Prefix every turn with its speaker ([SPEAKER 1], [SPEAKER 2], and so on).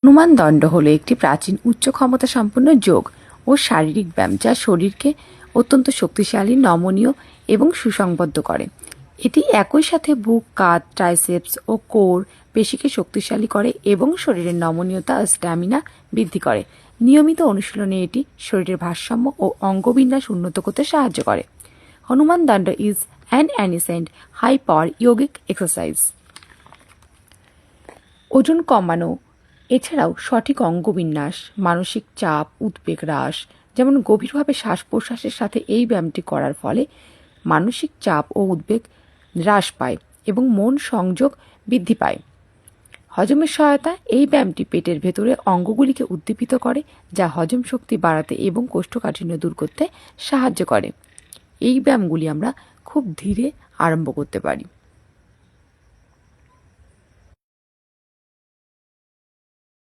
[SPEAKER 1] হনুমান দণ্ড হলো একটি প্রাচীন উচ্চ ক্ষমতা সম্পন্ন যোগ ও শারীরিক ব্যায়াম যা শরীরকে অত্যন্ত শক্তিশালী, নমনীয় এবং সুসংবদ্ধ করে। এটি একই সাথে বুক, কাঁধ, ট্রাইসেপস ও কোর পেশিকে শক্তিশালী করে এবং শরীরের নমনীয়তা ও স্ট্যামিনা বৃদ্ধি করে। নিয়মিত অনুশীলনে এটি শরীরের ভারসাম্য ও অঙ্গবিন্যাস উন্নত করতে সাহায্য করে। Hanuman Dand is an ancient high power yogic exercise. ওজন কমানো এছাড়াও সঠিক অঙ্গবিন্যাস, মানসিক চাপ, উদ্বেগ হ্রাস, যেমন গভীরভাবে শ্বাস প্রশ্বাসের সাথে এই ব্যায়ামটি করার ফলে মানসিক চাপ ও উদ্বেগ হ্রাস পায় এবং মন সংযোগ বৃদ্ধি পায়। হজমের সহায়তা এই ব্যায়ামটি পেটের ভেতরে অঙ্গগুলিকে উদ্দীপিত করে, যা হজম শক্তি বাড়াতে এবং কোষ্ঠকাঠিন্য দূর করতে সাহায্য করে। এই ব্যায়ামগুলি আমরা খুব ধীরে আরম্ভ করতে পারি।